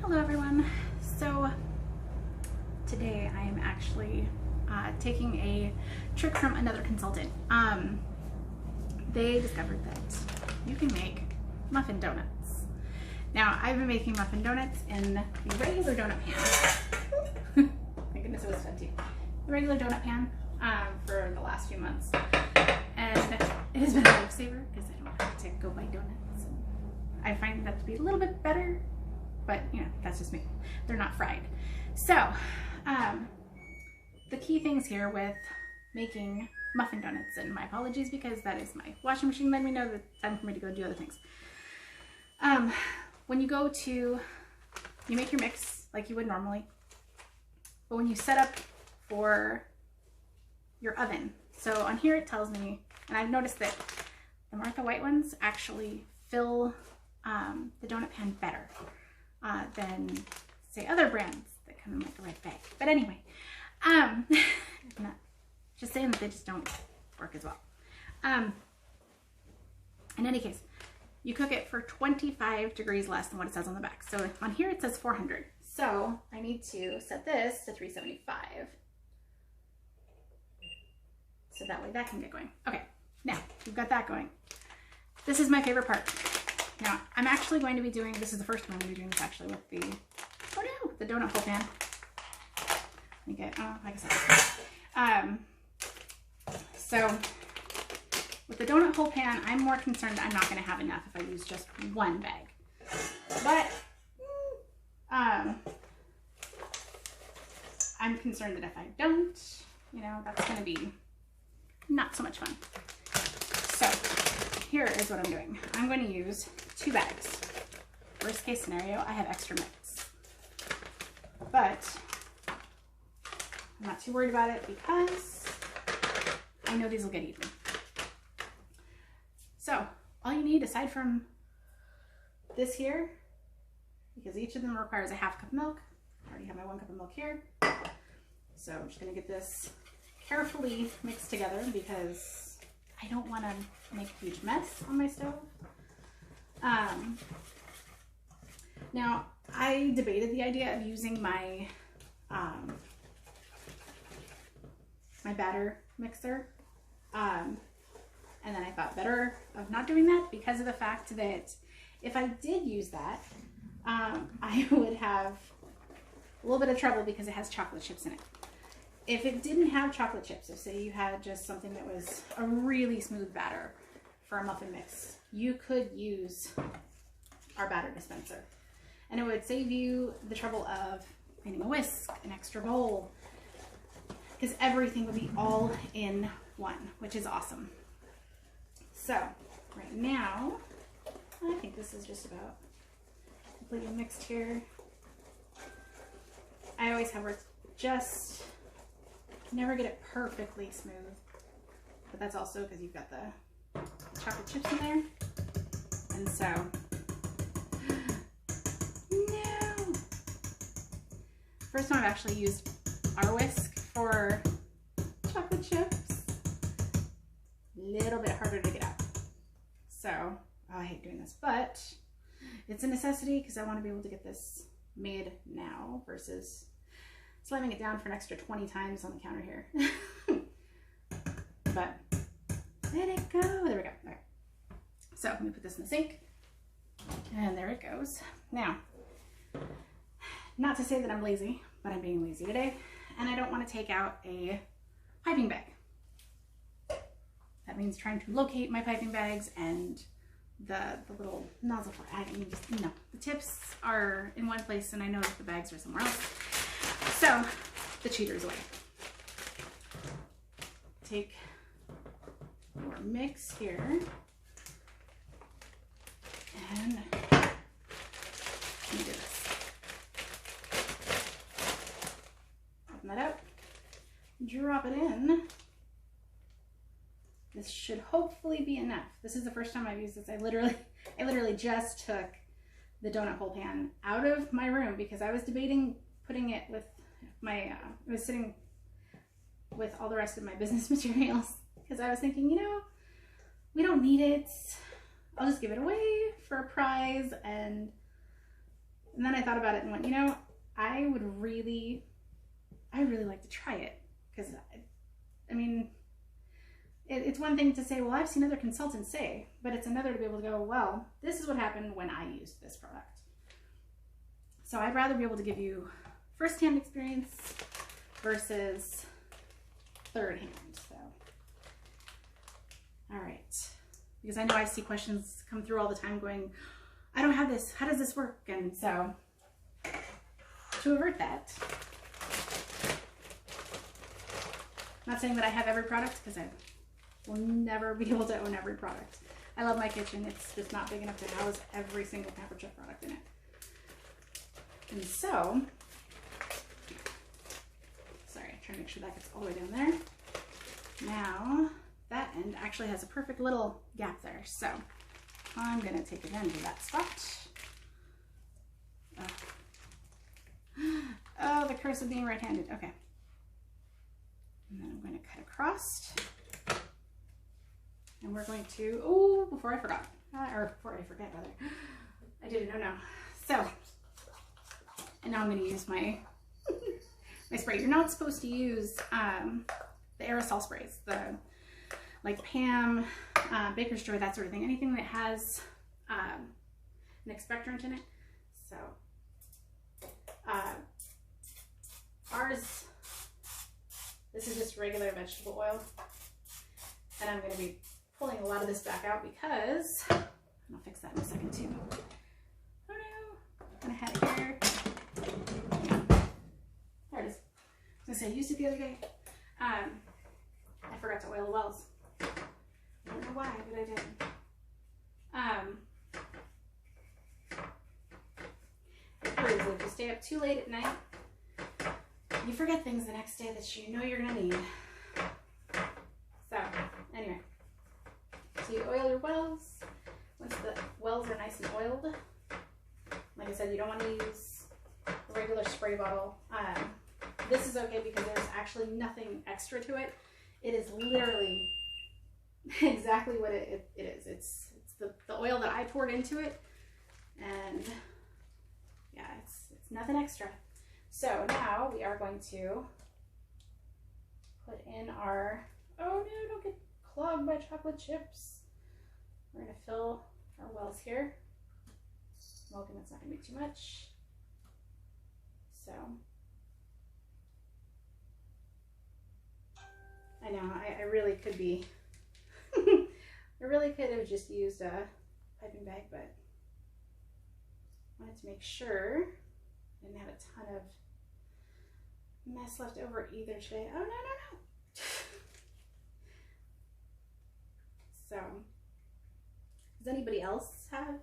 Hello everyone. So today I am actually taking a trick from another consultant. They discovered that you can make muffin donuts. Now I've been making muffin donuts in the regular donut pan. Thank goodness it was fun too. The regular donut pan for the last few months. And it has been a lifesaver because I don't have to go buy donuts. I find that to be a little bit better, but you know, that's just me. They're not fried. So the key things here with making muffin donuts, and my apologies because that is my washing machine letting me know that it's time for me to go do other things. When you go to, you make your mix like you would normally, but when you set up for your oven, so on here it tells me, and I've noticed that the Martha White ones actually fill the donut pan better than say other brands that come in like a red bag. But anyway, I'm not just saying that they just don't work as well. In any case, you cook it for 25 degrees less than what it says on the back. So on here it says 400. So I need to set this to 375. So that way that can get going. Okay, now you've got that going. This is my favorite part. Now I'm actually going to be doing, this is the first time I'm going to be doing this actually with the, oh no, the donut hole pan. Let me get, oh, like I said. So with the donut hole pan, I'm more concerned that I'm not going to have enough if I use just one bag. But I'm concerned that if I don't, you know, that's going to be not so much fun. So here is what I'm doing. I'm going to use 2 bags. Worst case scenario, I have extra mix. But I'm not too worried about it because I know these will get eaten. So all you need, aside from this here, because each of them requires a ½ cup of milk. I already have my 1 cup of milk here. So I'm just gonna get this carefully mixed together because I don't want to make a huge mess on my stove. Now I debated the idea of using my my batter mixer, and then I thought better of not doing that because of the fact that if I did use that, I would have a little bit of trouble because it has chocolate chips in it. If it didn't have chocolate chips, if say you had just something that was a really smooth batter for a muffin mix, you could use our batter dispenser. And it would save you the trouble of finding a whisk, an extra bowl, because everything would be all in one, which is awesome. So right now, I think this is just about completely mixed here. I always have where just never get it perfectly smooth, but that's also because you've got the chocolate chips in there. And so, no. First time I've actually used our whisk for chocolate chips. A little bit harder to get out. So, oh, I hate doing this, but it's a necessity because I want to be able to get this made now versus slamming it down for an extra 20 times on the counter here. But let it go. There we go. All right. So let me put this in the sink. And there it goes. Now, not to say that I'm lazy, but I'm being lazy today. And I don't want to take out a piping bag. That means trying to locate my piping bags and the little nozzle for adding. You know, the tips are in one place and I know that the bags are somewhere else. So the cheater's away. Take your mix here and let me do this. Open that out, drop it in. This should hopefully be enough. This is the first time I've used this. I literally just took the donut hole pan out of my room because I was debating putting it with my, I was sitting with all the rest of my business materials because I was thinking, you know, we don't need it. I'll just give it away for a prize and And then I thought about it and went, you know, I would really like to try it, because I mean, it's one thing to say, well, I've seen other consultants say, but it's another to be able to go, well, this is what happened when I used this product. So I'd rather be able to give you first-hand experience versus third-hand. So, all right, because I know I see questions come through all the time going, I don't have this, how does this work? And so to avert that, I'm not saying that I have every product, because I will never be able to own every product. I love my kitchen. It's just not big enough to house every single Pampered Chef product in it. And so, sorry, I'm trying to make sure that gets all the way down there. Now, that end actually has a perfect little gap there. So, I'm going to take it into that spot. Oh, the curse of being right-handed. Okay. And then I'm going to cut across. And we're going to, oh, before I forget, rather, I didn't know. So, and now I'm going to use my my spray. You're not supposed to use the aerosol sprays, the like Pam, Baker's Joy, that sort of thing. Anything that has an expectorant in it. So, ours, this is just regular vegetable oil, and I'm going to be pulling a lot of this back out because, and I'll fix that in a second too. Oh no, I'm going to have it here. There it is. I was going to say, I used it the other day. I forgot to oil the wells. I don't know why, but I did. If you stay up too late at night, you forget things the next day that you know you're going to need. So, anyway. So you oil your wells. Once the wells are nice and oiled, like I said, you don't want to use a regular spray bottle. This is okay because there's actually nothing extra to it. It is literally exactly what it is. It's the oil that I poured into it, and yeah, it's nothing extra. So now we are going to put in our, oh no, don't get clogged by chocolate chips. We're going to fill our wells here. I'm hoping that's not going to be too much. So, I know, I really could be, I really could have just used a piping bag, but I wanted to make sure I didn't have a ton of mess left over either today. Oh, no. So, does anybody else have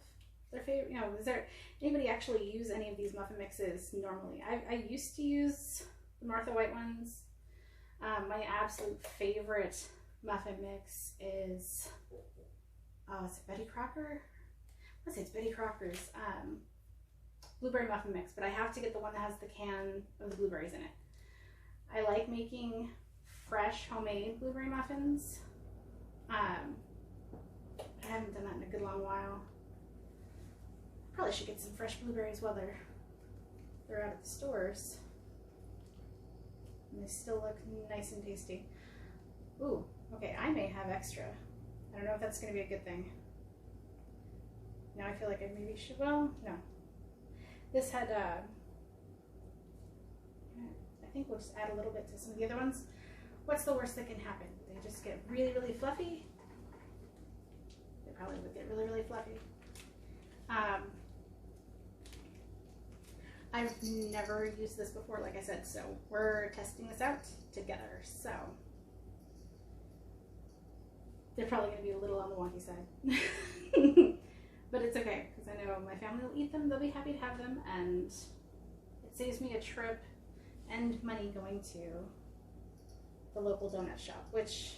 their favorite, you know, is there anybody actually use any of these muffin mixes normally? I used to use the Martha White ones. My absolute favorite muffin mix is, oh, is it Betty Crocker? Let's say it's Betty Crocker's blueberry muffin mix, but I have to get the one that has the can of the blueberries in it. I like making fresh homemade blueberry muffins. I haven't done that in a good long while. Probably should get some fresh blueberries while they're out at the stores. And they still look nice and tasty. Ooh, okay, I may have extra. I don't know if that's going to be a good thing. Now I feel like I maybe should, well, no. This had, I think we'll just add a little bit to some of the other ones. What's the worst that can happen? They just get really, really fluffy. They probably would get really, really fluffy. I've never used this before, like I said, so we're testing this out together. So they're probably going to be a little on the wonky side. But it's okay, because I know my family will eat them, they'll be happy to have them, and it saves me a trip and money going to the local donut shop, which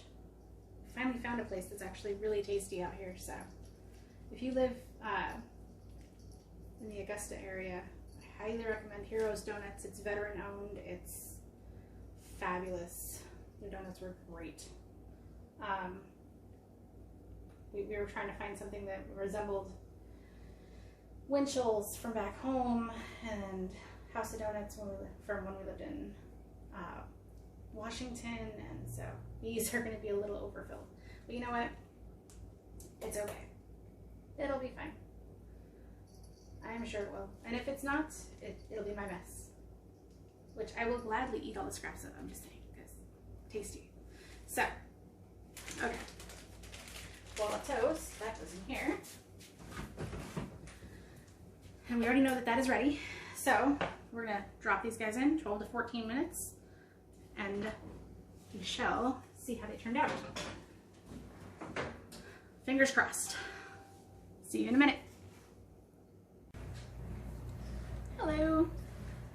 I finally found a place that's actually really tasty out here. So if you live in the Augusta area, I highly recommend Heroes Donuts. It's veteran owned, it's fabulous. Their donuts were great. We were trying to find something that resembled Winchells from back home and House of Donuts from when we lived in Washington, and so these are going to be a little overfilled. But you know what? It's okay. It'll be fine. I'm sure it will. And if it's not, it'll be my mess. Which I will gladly eat all the scraps of. I'm just saying, because tasty. So, okay. Bowl of toast. That goes in here. And we already know that that is ready. So, we're going to drop these guys in 12 to 14 minutes. And we shall see how they turned out. Fingers crossed. See you in a minute. Hello.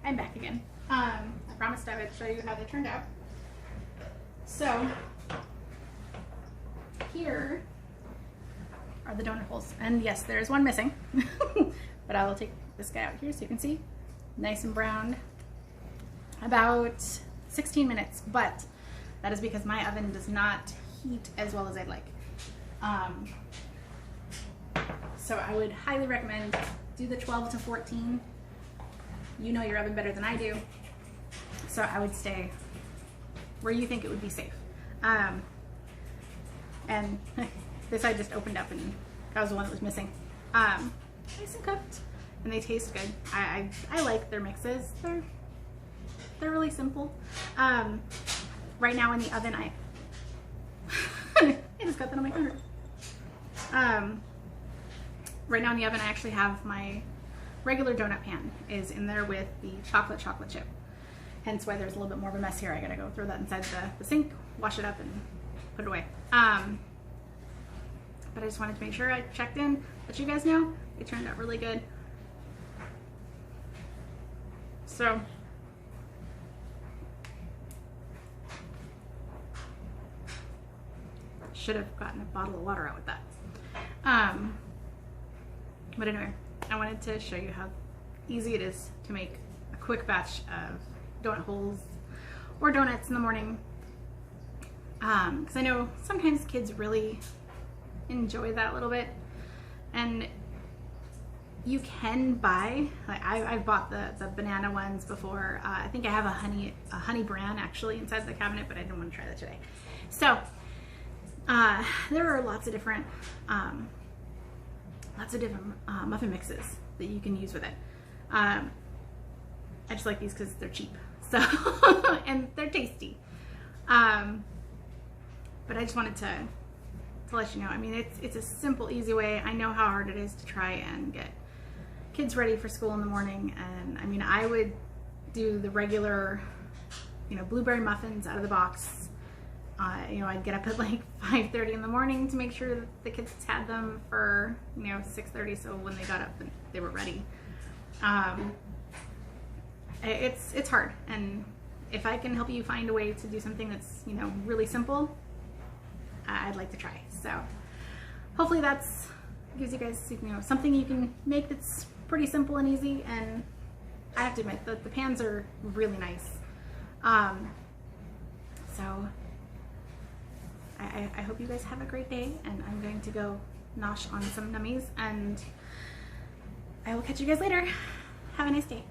I'm back again. I promised I would show you how they turned out. So, here are the donut holes. And yes, there is one missing. But I will take this guy out here so you can see. Nice and brown. About 16 minutes, but that is because my oven does not heat as well as I'd like. So I would highly recommend do the 12 to 14. You know your oven better than I do. So I would stay where you think it would be safe. And this I just opened up and that was the one that was missing. Nice and cooked, and they taste good. I like their mixes. They're really simple. Right now in the oven, I just got that on my counter. Right now in the oven, I actually have my regular donut pan is in there with the chocolate chip. Hence why there's a little bit more of a mess here. I gotta go throw that inside the sink, wash it up, and put it away. But I just wanted to make sure I checked in, let you guys know they turned out really good. So, should have gotten a bottle of water out with that. But anyway, I wanted to show you how easy it is to make a quick batch of donut holes or donuts in the morning. Because I know sometimes kids really enjoy that a little bit, and you can buy, like I've bought the banana ones before. I think I have a honey bran actually inside the cabinet, but I didn't want to try that today. So there are lots of different muffin mixes that you can use with it. I just like these because they're cheap, so and they're tasty. But I just wanted to let you know. I mean, it's a simple, easy way. I know how hard it is to try and get kids ready for school in the morning, and I mean, I would do the regular, blueberry muffins out of the box. I'd get up at like 5:30 in the morning to make sure that the kids had them for 6:30, so when they got up they were ready. It's hard, and if I can help you find a way to do something that's really simple, I'd like to try. So hopefully that's gives you guys something you can make that's pretty simple and easy. And I have to admit that the pans are really nice. So I hope you guys have a great day, and I'm going to go nosh on some nummies, and I will catch you guys later. Have a nice day.